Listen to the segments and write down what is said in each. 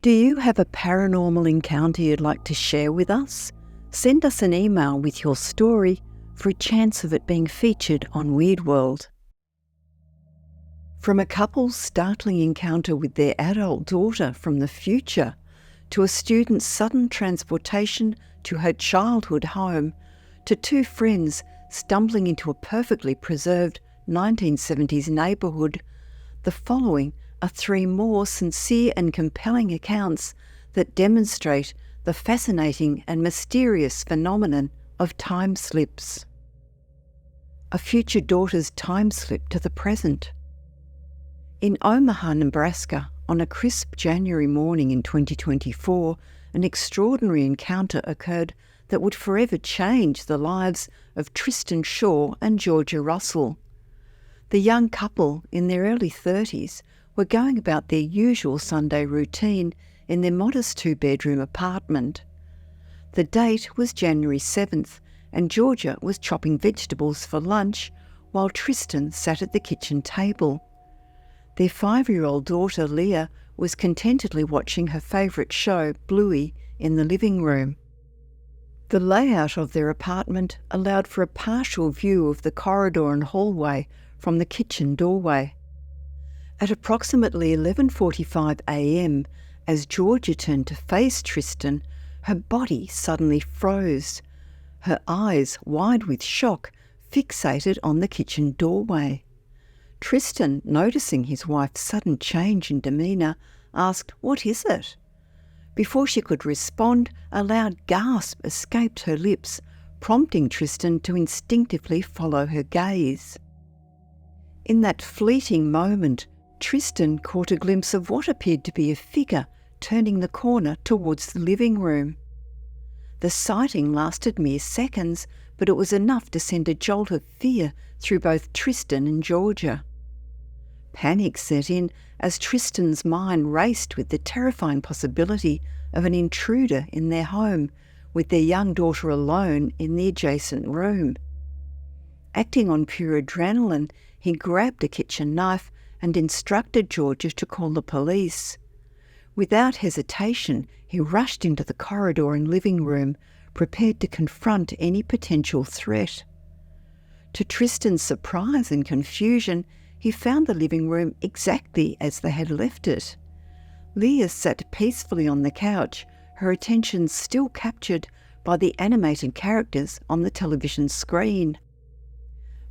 Do you have a paranormal encounter you'd like to share with us? Send us an email with your story for a chance of it being featured on Weird World. From a couple's startling encounter with their adult daughter from the future, to a student's sudden transportation to her childhood home, to two friends stumbling into a perfectly preserved 1970s neighbourhood, the following are three more sincere and compelling accounts that demonstrate the fascinating and mysterious phenomenon of time slips. A future daughter's time slip to the present. In Omaha, Nebraska, on a crisp January morning in 2024, an extraordinary encounter occurred that would forever change the lives of Tristan Shaw and Georgia Russell. The young couple, in their early 30s, were going about their usual Sunday routine in their modest two-bedroom apartment. The date was January 7th, and Georgia was chopping vegetables for lunch while Tristan sat at the kitchen table. Their 5-year-old daughter, Leah, was contentedly watching her favourite show, Bluey, in the living room. The layout of their apartment allowed for a partial view of the corridor and hallway from the kitchen doorway. At approximately 11:45 a.m, as Georgia turned to face Tristan, her body suddenly froze. Her eyes, wide with shock, fixated on the kitchen doorway. Tristan, noticing his wife's sudden change in demeanour, asked, "What is it?" Before she could respond, a loud gasp escaped her lips, prompting Tristan to instinctively follow her gaze. In that fleeting moment, Tristan caught a glimpse of what appeared to be a figure turning the corner towards the living room. The sighting lasted mere seconds, but it was enough to send a jolt of fear through both Tristan and Georgia. Panic set in as Tristan's mind raced with the terrifying possibility of an intruder in their home, with their young daughter alone in the adjacent room. Acting on pure adrenaline, he grabbed a kitchen knife and instructed Georgia to call the police. Without hesitation, he rushed into the corridor and living room, prepared to confront any potential threat. To Tristan's surprise and confusion, he found the living room exactly as they had left it. Leah sat peacefully on the couch, her attention still captured by the animated characters on the television screen.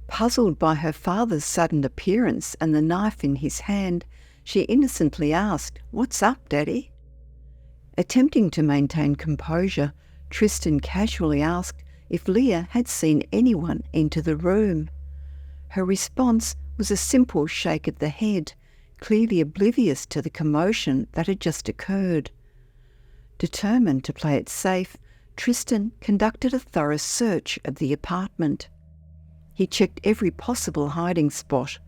Puzzled by her father's sudden appearance and the knife in his hand, she innocently asked, "What's up, Daddy?" Attempting to maintain composure, Tristan casually asked if Leah had seen anyone enter the room. Her response was a simple shake of the head, clearly oblivious to the commotion that had just occurred. Determined to play it safe, Tristan conducted a thorough search of the apartment. He checked every possible hiding spot,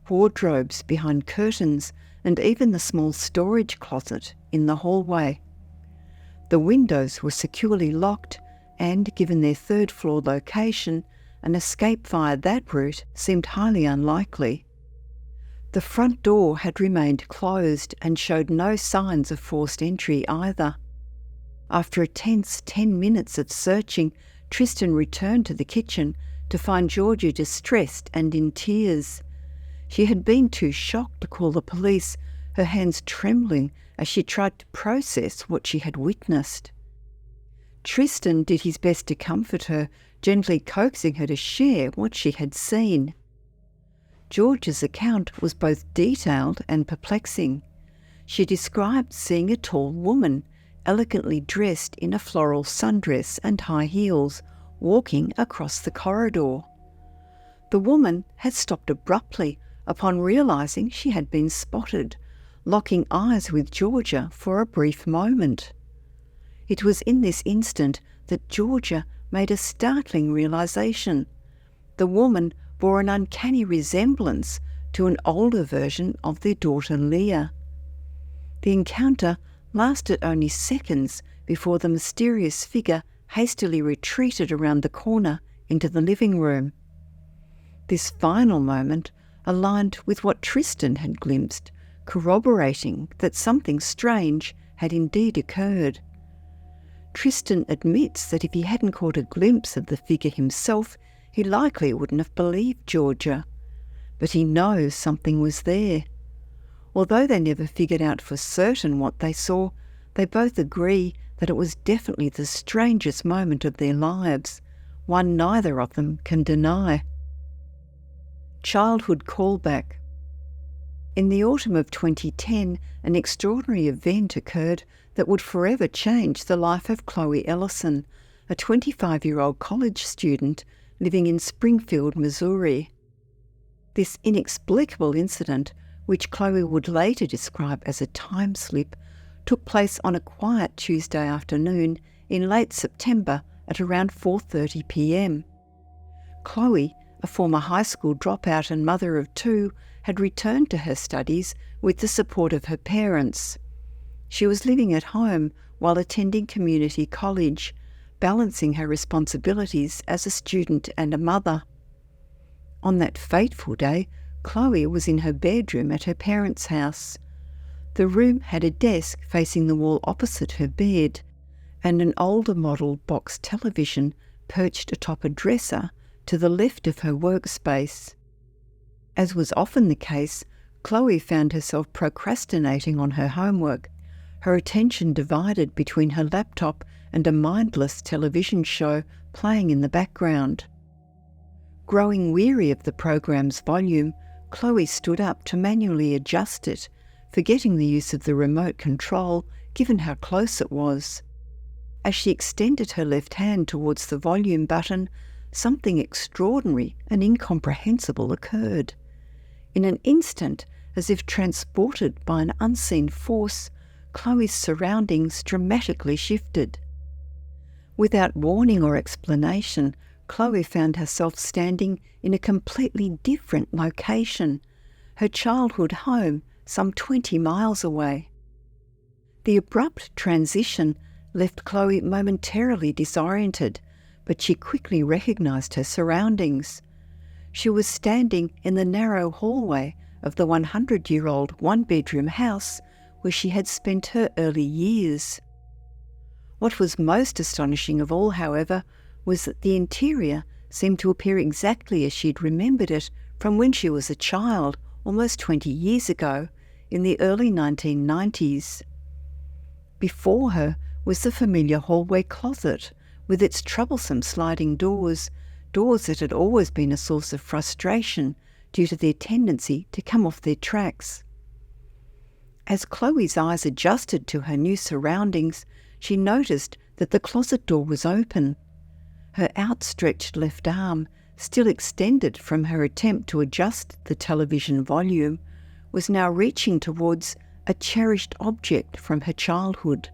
wardrobes behind curtains, and even the small storage closet in the hallway. The windows were securely locked, and given their third-floor location, an escape via that route seemed highly unlikely. The front door had remained closed and showed no signs of forced entry either. After a tense 10 minutes of searching, Tristan returned to the kitchen to find Georgia distressed and in tears. She had been too shocked to call the police, her hands trembling as she tried to process what she had witnessed. Tristan did his best to comfort her, gently coaxing her to share what she had seen. Georgia's account was both detailed and perplexing. She described seeing a tall woman, elegantly dressed in a floral sundress and high heels, walking across the corridor. The woman had stopped abruptly upon realising she had been spotted, locking eyes with Georgia for a brief moment. It was in this instant that Georgia made a startling realisation. The woman bore an uncanny resemblance to an older version of their daughter Leah. The encounter lasted only seconds before the mysterious figure hastily retreated around the corner into the living room. This final moment aligned with what Tristan had glimpsed, corroborating that something strange had indeed occurred. Tristan admits that if he hadn't caught a glimpse of the figure himself, he likely wouldn't have believed Georgia. But he knows something was there. Although they never figured out for certain what they saw, they both agree that it was definitely the strangest moment of their lives, one neither of them can deny. Childhood callback. In the autumn of 2010, an extraordinary event occurred that would forever change the life of Chloe Ellison, a 25-year-old college student living in Springfield, Missouri. This inexplicable incident, which Chloe would later describe as a time slip, took place on a quiet Tuesday afternoon in late September at around 4:30 p.m. Chloe, a former high school dropout and mother of two, had returned to her studies with the support of her parents. She was living at home while attending community college, balancing her responsibilities as a student and a mother. On that fateful day, Chloe was in her bedroom at her parents' house. The room had a desk facing the wall opposite her bed, and an older model box television perched atop a dresser to the left of her workspace. As was often the case, Chloe found herself procrastinating on her homework, her attention divided between her laptop and a mindless television show playing in the background. Growing weary of the program's volume, Chloe stood up to manually adjust it, forgetting the use of the remote control given how close it was. As she extended her left hand towards the volume button, something extraordinary and incomprehensible occurred. In an instant, as if transported by an unseen force, Chloe's surroundings dramatically shifted. Without warning or explanation, Chloe found herself standing in a completely different location, her childhood home some 20 miles away. The abrupt transition left Chloe momentarily disoriented, but she quickly recognised her surroundings. She was standing in the narrow hallway of the 100-year-old one-bedroom house where she had spent her early years. What was most astonishing of all, however, was that the interior seemed to appear exactly as she'd remembered it from when she was a child, almost 20 years ago, in the early 1990s. Before her was the familiar hallway closet, with its troublesome sliding doors that had always been a source of frustration due to their tendency to come off their tracks. As Chloe's eyes adjusted to her new surroundings, she noticed that the closet door was open. Her outstretched left arm, still extended from her attempt to adjust the television volume, was now reaching towards a cherished object from her childhood,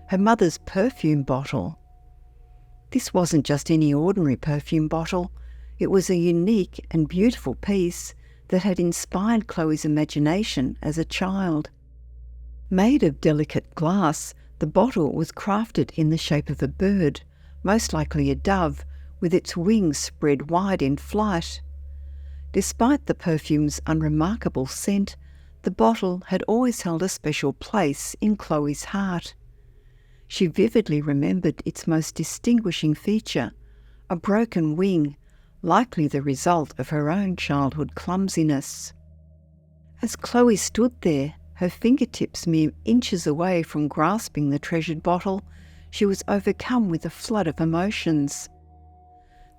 her mother's perfume bottle. This wasn't just any ordinary perfume bottle. It was a unique and beautiful piece that had inspired Chloe's imagination as a child. Made of delicate glass, the bottle was crafted in the shape of a bird, most likely a dove, with its wings spread wide in flight. Despite the perfume's unremarkable scent, the bottle had always held a special place in Chloe's heart. She vividly remembered its most distinguishing feature, a broken wing, likely the result of her own childhood clumsiness. As Chloe stood there, her fingertips mere inches away from grasping the treasured bottle, she was overcome with a flood of emotions.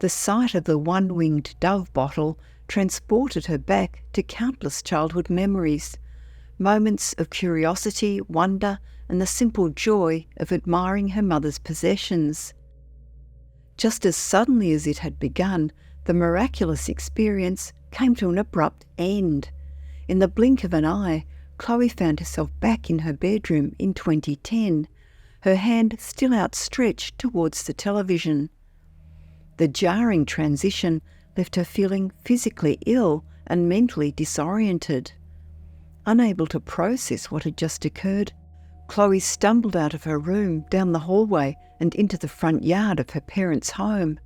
The sight of the one-winged dove bottle transported her back to countless childhood memories, moments of curiosity, wonder, and the simple joy of admiring her mother's possessions. Just as suddenly as it had begun, the miraculous experience came to an abrupt end. In the blink of an eye, Chloe found herself back in her bedroom in 2010, her hand still outstretched towards the television. The jarring transition left her feeling physically ill and mentally disoriented. Unable to process what had just occurred, Chloe stumbled out of her room, down the hallway, and into the front yard of her parents' home.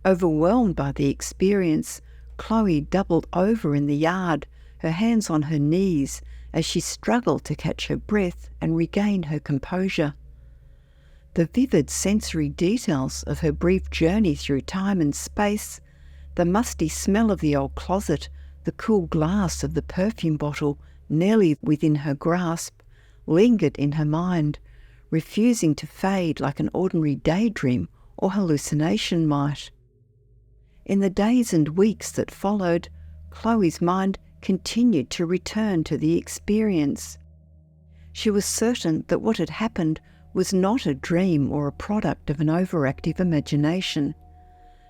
Overwhelmed by the experience, Chloe doubled over in the yard, her hands on her knees, as she struggled to catch her breath and regain her composure. The vivid sensory details of her brief journey through time and space, the musty smell of the old closet, the cool glass of the perfume bottle nearly within her grasp, lingered in her mind, refusing to fade like an ordinary daydream or hallucination might. In the days and weeks that followed, Chloe's mind continued to return to the experience. She was certain that what had happened was not a dream or a product of an overactive imagination.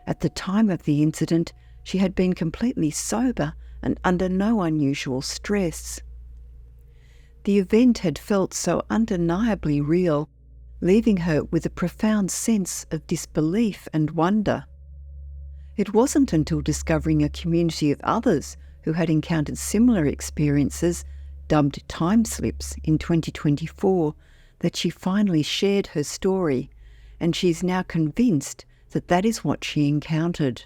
At the time of the incident, she had been completely sober and under no unusual stress. The event had felt so undeniably real, leaving her with a profound sense of disbelief and wonder. It wasn't until discovering a community of others who had encountered similar experiences, dubbed TIMESLIPs, in 2024, that she finally shared her story, and she is now convinced that that is what she encountered.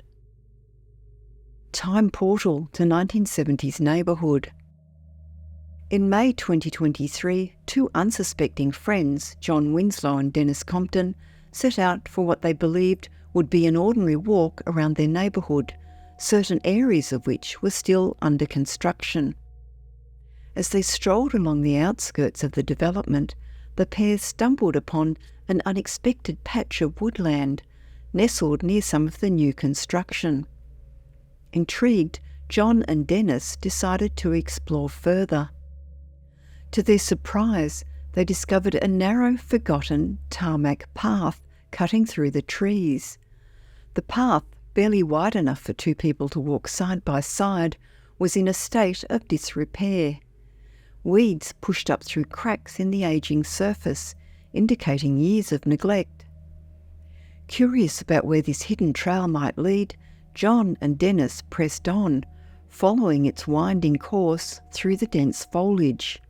Time portal to 1970s neighbourhood. In May 2023, two unsuspecting friends, John Winslow and Dennis Compton, set out for what they believed would be an ordinary walk around their neighbourhood, certain areas of which were still under construction. As they strolled along the outskirts of the development, the pair stumbled upon an unexpected patch of woodland nestled near some of the new construction. Intrigued, John and Dennis decided to explore further. To their surprise, they discovered a narrow, forgotten tarmac path cutting through the trees. The path, barely wide enough for two people to walk side by side, was in a state of disrepair. Weeds pushed up through cracks in the ageing surface, indicating years of neglect. Curious about where this hidden trail might lead, John and Dennis pressed on, following its winding course through the dense foliage.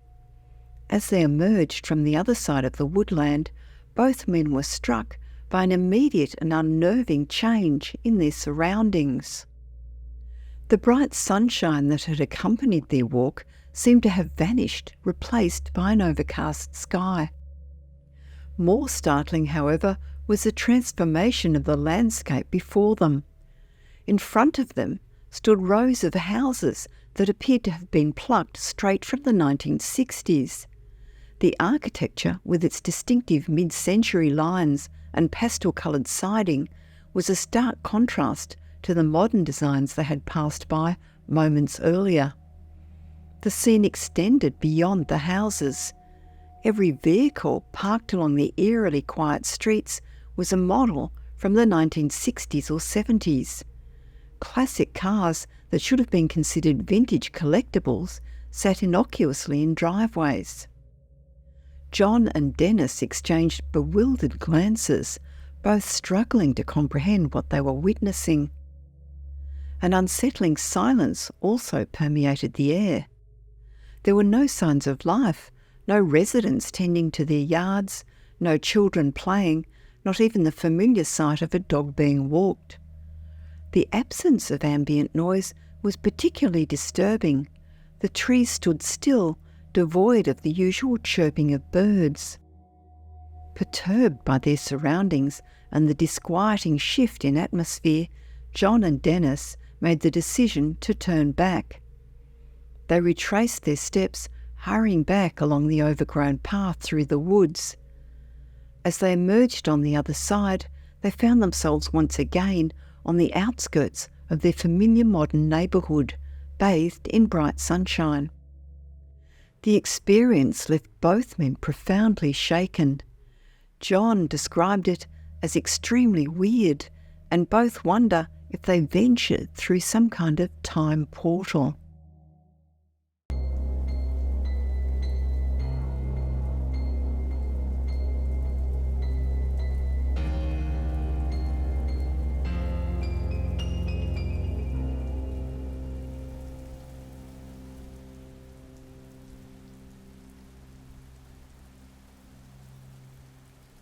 As they emerged from the other side of the woodland, both men were struck by an immediate and unnerving change in their surroundings. The bright sunshine that had accompanied their walk seemed to have vanished, replaced by an overcast sky. More startling, however, was the transformation of the landscape before them. In front of them stood rows of houses that appeared to have been plucked straight from the 1960s. The architecture, with its distinctive mid-century lines and pastel-coloured siding, was a stark contrast to the modern designs they had passed by moments earlier. The scene extended beyond the houses. Every vehicle parked along the eerily quiet streets was a model from the 1960s or 70s. Classic cars that should have been considered vintage collectibles sat innocuously in driveways. John and Dennis exchanged bewildered glances, both struggling to comprehend what they were witnessing. An unsettling silence also permeated the air. There were no signs of life, no residents tending to their yards, no children playing, not even the familiar sight of a dog being walked. The absence of ambient noise was particularly disturbing. The trees stood still, devoid of the usual chirping of birds. Perturbed by their surroundings and the disquieting shift in atmosphere, John and Dennis made the decision to turn back. They retraced their steps, hurrying back along the overgrown path through the woods. As they emerged on the other side, they found themselves once again on the outskirts of their familiar modern neighbourhood, bathed in bright sunshine. The experience left both men profoundly shaken. John described it as extremely weird, and both wonder if they ventured through some kind of time portal.